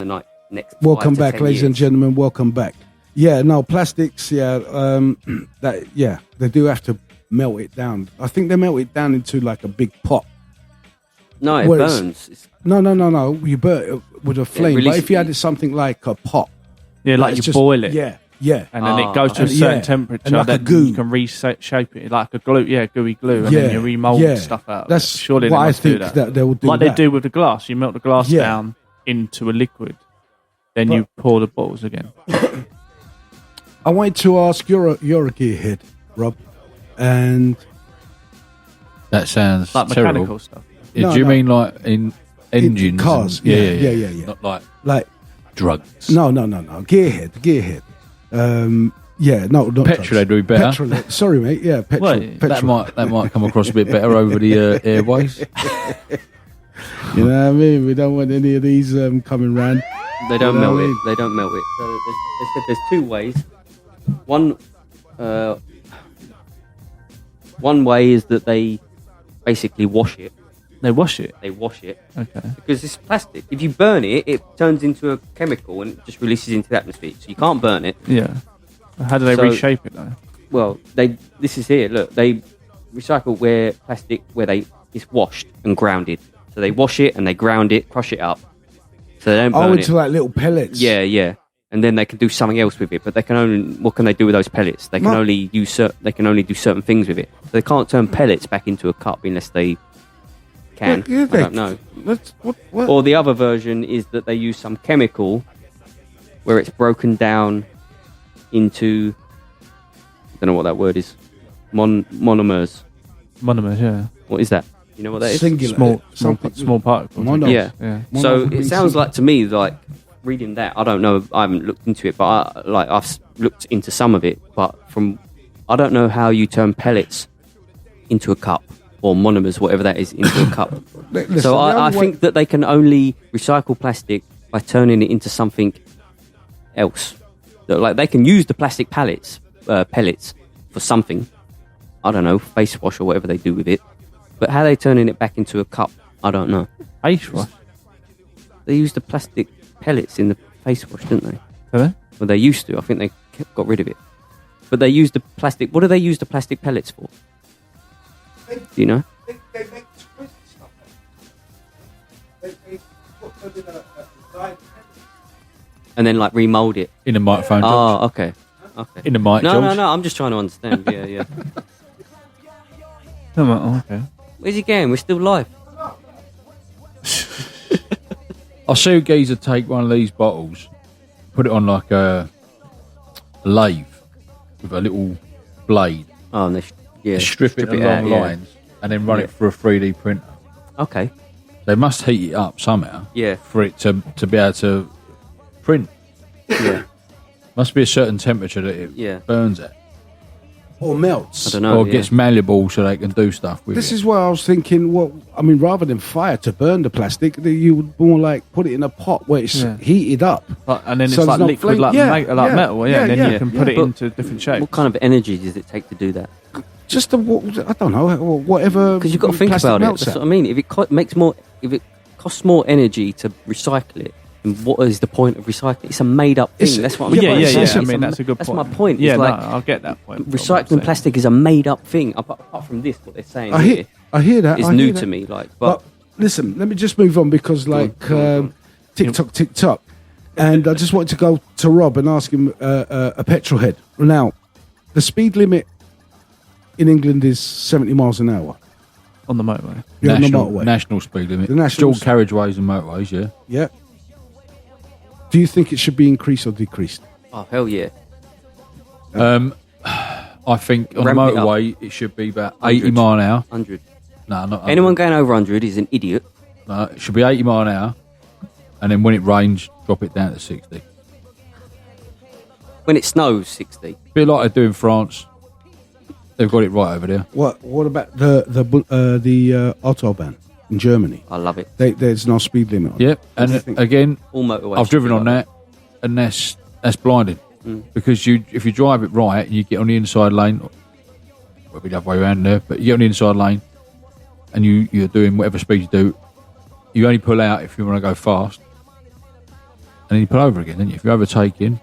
the night next. Welcome back, ladies and gentlemen. Welcome back. Yeah, no, plastics. Yeah, they do have to melt it down. I think they melt it down into like a big pot. No, it burns. No. You burn it with a flame. But if you had something like a pot, like you boil it. Yeah, and then it goes to a certain temperature. Like then you can reshape it like a glue. Yeah, gooey glue, and then you remold stuff out. That's surely what they I must think do that. that they will do. Like that. they do with the glass. You melt the glass down into a liquid, then you pour the bottles again. I wanted to ask, you're a gearhead, Rob, and that sounds like terrible. Mechanical stuff. Do you mean like in engines? In cars? Yeah. Not like drugs. No. Gearhead. Not petrol. They do better. Petrol. Sorry, mate. Yeah, petrol. Petrol. That might come across a bit better over the airways. You know what I mean? We don't want any of these coming round. They don't melt it. They don't melt it. So they said there's two ways. One way is that they basically wash it. They wash it? They wash it. Okay. Because it's plastic. If you burn it, it turns into a chemical and it just releases into the atmosphere. So you can't burn it. Yeah. How do they reshape it though? Well, this is here. Look, they recycle plastic where it's washed and grounded. So they wash it and they ground it, crush it up. So they don't burn into like little pellets. Yeah. And then they can do something else with it. But what can they do with those pellets? They can only do certain things with it. So they can't turn pellets back into a cup unless they can. I don't know. What? Or the other version is that they use some chemical where it's broken down into, I don't know what that word is, monomers. Monomers, yeah. What is that? You know what that is? Singular. Small particles. Yeah. So it sounds like to me like reading that. I don't know. I haven't looked into it, but I've looked into some of it. But I don't know how you turn pellets into a cup or monomers, whatever that is, into a cup. Listen, so I think that they can only recycle plastic by turning it into something else. Like they can use the plastic pellets for something. I don't know, face wash or whatever they do with it. But how they turning it back into a cup, I don't know. Face wash? They used the plastic pellets in the face wash, didn't they? Really? Well, they used to. I think they got rid of it. But they used the plastic. What do they use the plastic pellets for? Do you know? They make exquisite stuff. They put them in a dye. And then like remold it in a microphone. Oh, okay. In the mic. No. I'm just trying to understand. Yeah. Oh, okay. Where's he going? We're still live. I see a geezer take one of these bottles, put it on like a lathe with a little blade. Oh, and they strip it along lines and then run it through a 3D printer. Okay. They must heat it up somehow. Yeah. For it to be able to print. Yeah. Must be a certain temperature that it burns at. Or melts. I don't know. Or gets malleable so they can do stuff with it. This is why I was thinking, rather than fire to burn the plastic, you would more like put it in a pot where it's heated up. And then it's like liquid, like metal, and then you can put it But into different shapes. What kind of energy does it take to do that? Just I don't know, whatever. Because you've got to think about it. That's what I mean. If it costs more energy to recycle it, then what is the point of recycling? It's a made-up thing. That's what I'm saying. Yeah. I mean, that's a good point. That's my point. Yeah, it's I'll get that point. Recycling plastic is a made-up thing. Apart from this, what they're saying I hear that. It's new to me. But listen, let me just move on because TikTok. And I just wanted to go to Rob and ask him a petrol head. Now, the speed limit in England is 70 miles an hour. On the motorway. Yeah, on the motorway. National speed limit. The national dual carriageways and motorways, yeah. Yeah. Do you think it should be increased or decreased? Oh, hell yeah. I think on the motorway it should be about 80 mile an hour. 100. No, not 100. Anyone going over 100 is an idiot. No, it should be 80 mile an hour. And then when it rains, drop it down to 60. When it snows, 60. Bit like they do in France. They've got it right over there. What about the Autobahn in Germany? I love it. There's no speed limit on it. Yep, and again, all motorways. I've driven on that, and that's blinding. Because if you drive it right, you get on the inside lane, well, the other way around there, but you get on the inside lane, and you're doing whatever speed you do. You only pull out if you want to go fast. and then you pull over again, don't you? If you're overtaking.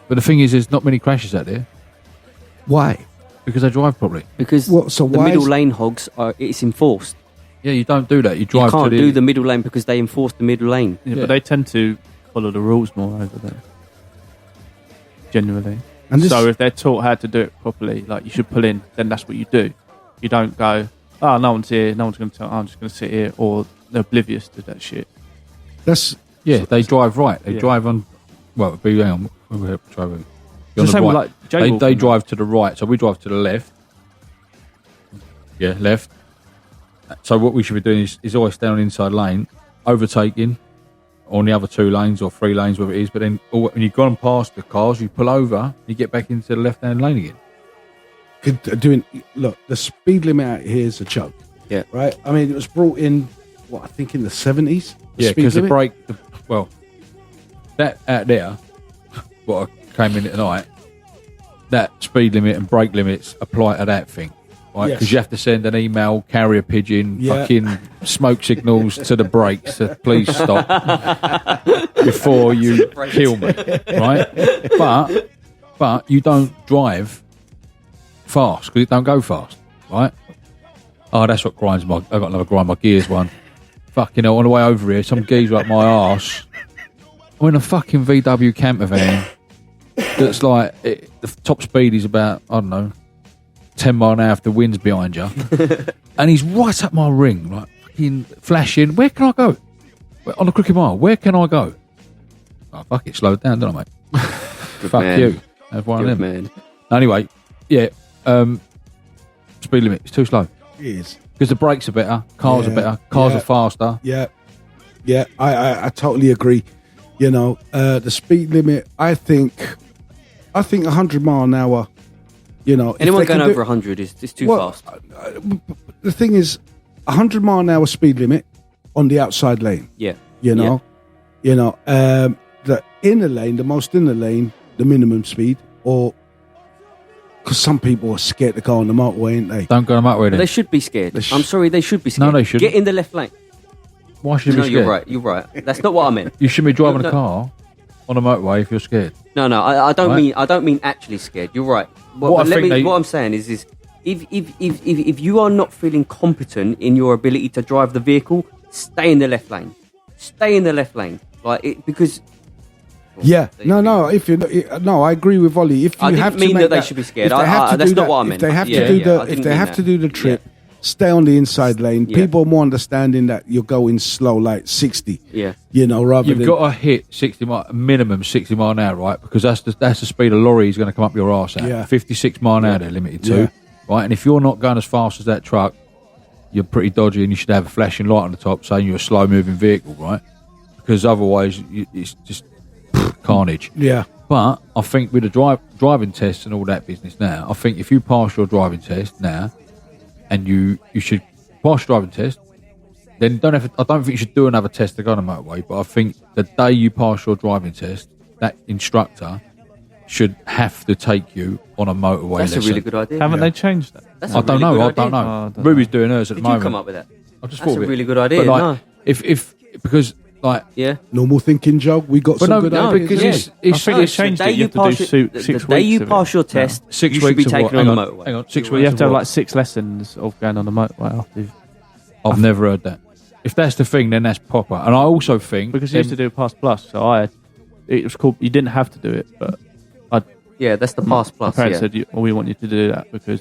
But the thing is, there's not many crashes out there Why? because they drive properly. Because What, so the why middle is- lane hogs it's enforced. Yeah, you don't do that. You You drive can't to do the middle lane because they enforce the middle lane. Yeah, Yeah. but they tend to follow the rules more over there. Generally. And this, So if they're taught how to do it properly, like you should pull in, then that's what you do. You don't go, oh, no one's here, no one's going to tell, I'm just going to sit here, or they're oblivious to that shit. that's Yeah, they drive right. They Yeah. drive on. Well, hang on. We're driving. It's the same with, like, They jaywalking. drive to the right, so we drive to the left. Yeah, left. So what we should be doing is always stay on the inside lane, overtaking on the other 2 lanes or 3 lanes, whatever it is. But then when you've gone past the cars, you pull over, you get back into the left-hand lane again. look, the speed limit out here is a joke. Yeah. Right? I mean, it was brought in, I think in the 70s? Yeah, speed because the limit? brake, that out there, what I came in at night, that speed limit and brake limits apply to that thing, right? Yes. Because you have to send an email, carrier pigeon, Yeah. fucking smoke signals to the brakes to please stop before you kill me, right? But you don't drive fast because it don't go fast, right? Oh, that's what grinds my. I got another grind my gears one. Fucking hell, on the way over here, some geezer up my arse. I'm in a fucking VW camper van that's like the top speed is about, I don't know, 10 mile an hour if the wind's behind you, and he's right up my ring, like fucking flashing. Where can I go? On the crooked mile. Where can I go? Oh, fuck it, slowed down, don't I, mate? Fuck man. you. That's one Good of them. man. Anyway, yeah, speed limit is too slow It is. because the brakes are better, cars Yeah, are better, cars yeah. are faster. Yeah, I totally agree. You know, the speed limit, I think 100 mile an hour, you know. if Anyone they going can do- over 100 is too Well, fast. The thing is, 100 mile an hour speed limit on the outside lane, Yeah. you know. The inner lane, the most inner lane, the minimum speed, or because some people are scared to go on the motorway, ain't they? Don't go on the motorway then. They should be scared. They sh- I'm sorry, they should be scared. they shouldn't. Get in the left lane. Why should you No, be scared? you're right. You're right. That's not what I meant. You shouldn't be driving No. a car on a motorway if you're scared. No, I don't Right. mean. I don't mean actually scared. You're right. But, What I but think they- what I'm saying is if you are not feeling competent in your ability to drive the vehicle, stay in the left lane. Stay in the left lane, because. Yeah, There you no. If you no, I agree with Ollie. If you I didn't have to mean make that they should be scared. if they have to that's do not that- what I If meant. they have Yeah, to do yeah, I the, if didn't they mean have that. to do the trip, Yeah. stay on the inside lane. Yeah. People are more understanding that you're going slow, like 60. Yeah. You know, rather You've than got to hit 60 mile, minimum 60 mile an hour, right? Because that's the speed a lorry is going to come up your arse at. Yeah. 56 mile an hour they're limited to, Yeah. right? And if you're not going as fast as that truck, you're pretty dodgy and you should have a flashing light on the top saying you're a slow moving vehicle, right? Because otherwise it's just carnage. yeah. But I think with the driving tests and all that business now, I think if you pass your driving test now, and you should pass your driving test, then I don't think you should do another test to go on a motorway. But I think the day you pass your driving test, that instructor should have to take you on a motorway That's a lesson. really good idea. Haven't they changed that? That's I a don't really know. good I idea. don't know. Oh, I don't Ruby's doing hers at Did the you moment. come up with that? I just That's thought a of it. really good idea. But like, No. if because like Yeah. Normal thinking, Joe. We got But some no, good no, ideas. because yeah. it's I think No, they changed the day it. You have to do pass six the weeks day you of it. pass your Yeah. test, 6 you should weeks be of taken what? on Hang the on, motorway. hang on, 6 Well, weeks you have of to have what? like 6 lessons of going on the motorway after I've never heard that. If that's the thing, then that's proper. And I also think because you used to do Pass Plus, so it was called. You didn't have to do it, but Yeah, that's the pass my plus. parents Yeah. said, "Well, we want you to do that because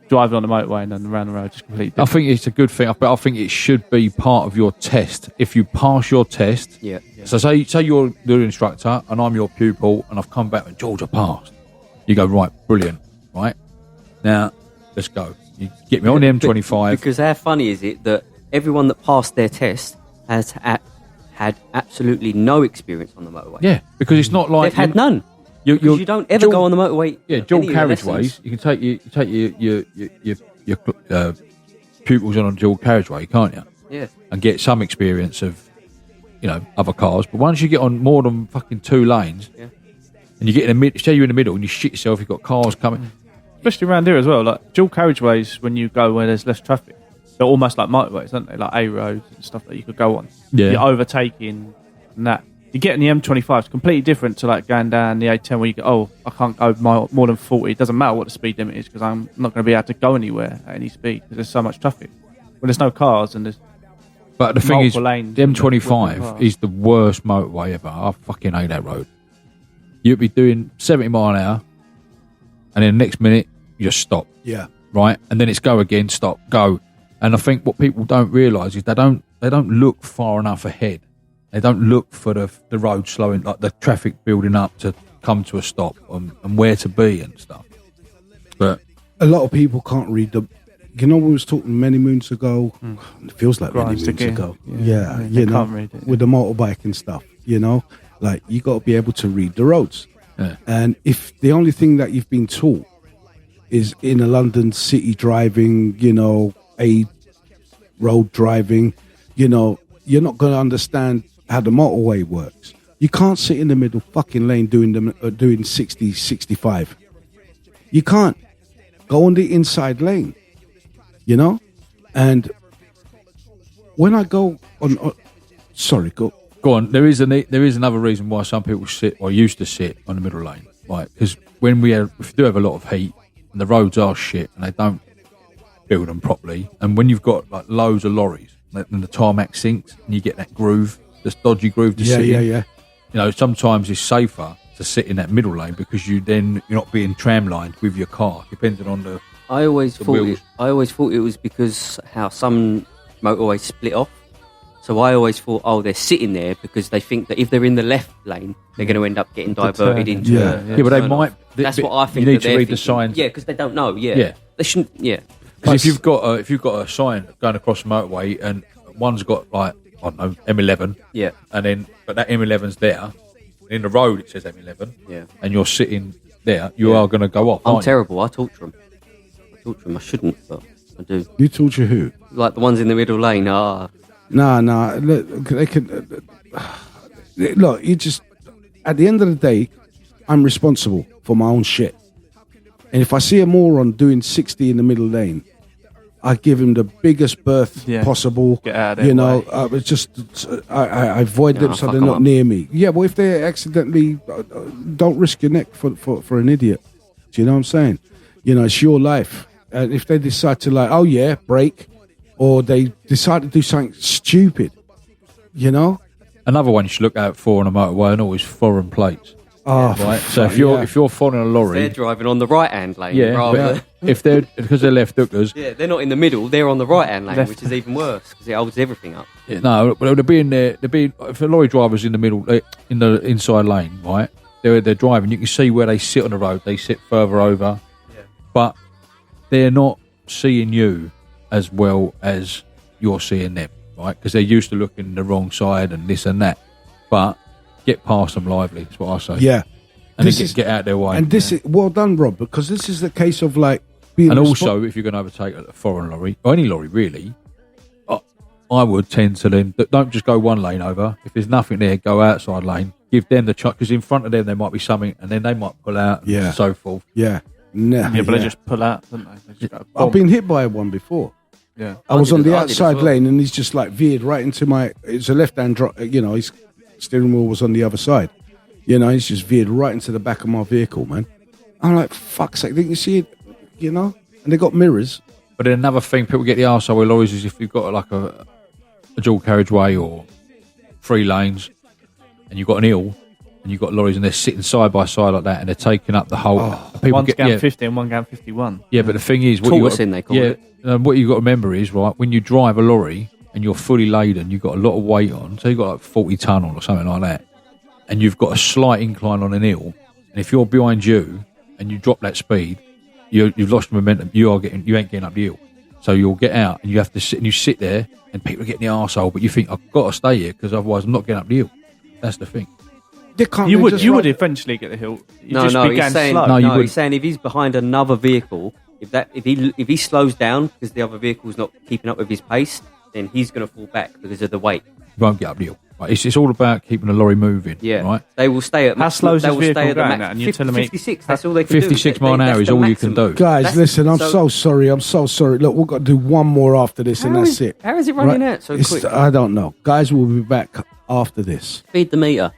driving on the motorway and then around the road is completely I different." think it's a good thing, but I think it should be part of your test. If you pass your test, Yeah. so say you're the instructor and I'm your pupil, and I've come back and George, I passed. You go, right, brilliant, right? Now let's go. You get me on the M25. Because how funny is it that everyone that passed their test has had absolutely no experience on the motorway? Yeah, because it's not like They've had none. Because you don't ever dual- go on the motorway. Yeah, any dual of your carriageways. lessons. You can take your pupils on a dual carriageway, can't you? Yeah. And get some experience of, other cars. But once you get on more than fucking 2 lanes, Yeah. and you get in the middle, say you're in the middle and you shit yourself, you've got cars coming. Especially around here as well, like dual carriageways when you go where there's less traffic. They're almost like motorways, aren't they? Like A roads and stuff that you could go on. Yeah. You're overtaking and that. You get in the M25, it's completely different to like going down the A10 where you go, oh, I can't go more than 40. It doesn't matter what the speed limit is because I'm not going to be able to go anywhere at any speed because there's so much traffic. When there's no cars and there's But the thing is, the lanes M25 is the worst motorway ever. I fucking hate that road. You'd be doing 70 mile an hour, and then the next minute you just stop. Yeah. Right, and then it's go again, stop, go. And I think what people don't realise is they don't look far enough ahead. They don't look for the road slowing, like the traffic building up to come to a stop and where to be and stuff. But a lot of people can't read the. You know, we was talking many moons ago. It feels like many moons ago. Yeah, you know, with the motorbike and stuff. You know, like you got to be able to read the roads. Yeah. And if the only thing that you've been taught is in a London city driving, you know, a road driving, you know, you're not going to understand how the motorway works. You can't sit in the middle fucking lane doing 60, 65. You can't. Go on the inside lane, you know? And when I go on sorry, go on. There is another reason why some people sit or used to sit on the middle lane, right? Because if you do have a lot of heat and the roads are shit and they don't build them properly, and when you've got like loads of lorries and the tarmac sinks and you get that groove, this dodgy groove to sit in. Yeah. You know, sometimes it's safer to sit in that middle lane because you're not being tram lined with your car, depending on the. I always thought it was because how some motorways split off. So I always thought, they're sitting there because they think that if they're in the left lane, they're going to end up getting diverted into. Yeah, but they might. That's what I think. You need to read the signs. Yeah, because they don't know. Yeah, they shouldn't. Yeah, because if you've got a sign going across the motorway and one's got like I don't know M11. Yeah, but that M11's there. In the road it says M11. Yeah, and you're sitting there. You are going to go off. I'm terrible. I torture them. I shouldn't, but I do. You torture who? Like the ones in the middle lane. No. Look, they can. Look, you just. At the end of the day, I'm responsible for my own shit. And if I see a moron doing 60 in the middle lane, I give him the biggest berth possible. Get out of there. You know, I avoid them so they're not near me. Yeah, well, if they accidentally, don't risk your neck for an idiot. Do you know what I'm saying? You know, it's your life. And if they decide to brake, or they decide to do something stupid, you know. Another one you should look out for on a motorway and always foreign plates. Oh, right. So if you're following a lorry, they're driving on the right hand lane. If they're because they're left hookers. Yeah, they're not in the middle. They're on the right hand lane, which is even worse because it holds everything up. Yeah, no, but they'll be in there. If a lorry driver's in the middle, in the inside lane, right? They're driving. You can see where they sit on the road. They sit further over, but they're not seeing you as well as you're seeing them, right? Because they're used to looking the wrong side and this and that. But get past them lively. That's what I say. Yeah, and then get out their way. And this is well done, Rob, because this is the case of like being. And also, if you're going to overtake a foreign lorry or any lorry, really, I would tend to then don't just go one lane over. If there's nothing there, go outside lane. Give them the chance because in front of them there might be something, and then they might pull out and so forth. Yeah. They just pull out, don't they? I've been hit by one before. Yeah, I was on the outside lane and he's just like veered right into it's a left-hand drop, you know, his steering wheel was on the other side. You know, he's just veered right into the back of my vehicle, man. I'm like, fuck's sake, didn't you see it? You know? And they got mirrors. But then another thing people get the arsehole with lorries is if you've got like a dual carriageway or 3 lanes and you've got an hill and you've got lorries and they're sitting side by side like that and they're taking up the whole... One's going 50 and one going 51. Yeah, but the thing is... What you've got to remember is, right, when you drive a lorry and you're fully laden, you've got a lot of weight on, so you've got like 40 tonne on or something like that, and you've got a slight incline on an hill, and if you're behind you and you drop that speed, you've lost momentum, you ain't getting up the hill. So you'll get out and you have to sit, and you sit there and people are getting the arsehole, but you think, I've got to stay here because otherwise I'm not getting up the hill. That's the thing. You would eventually get the hill. He's saying if he's behind another vehicle, if he slows down because the other vehicle's not keeping up with his pace, then he's going to fall back because of the weight. You won't get up the hill. Right, it's all about keeping the lorry moving. Yeah, Right. They will stay at How slow is they this will vehicle stay at the going max. at? And you're telling me 56. That's all they can do. 56 mile an hour That's is the all you maximum. can do. Guys, That's- listen, I'm so- so sorry. I'm so sorry. Look, we've got to do one more after this, and How that's is- it. how is it running out so quick? I don't know. Guys, we'll be back after this. Feed the meter.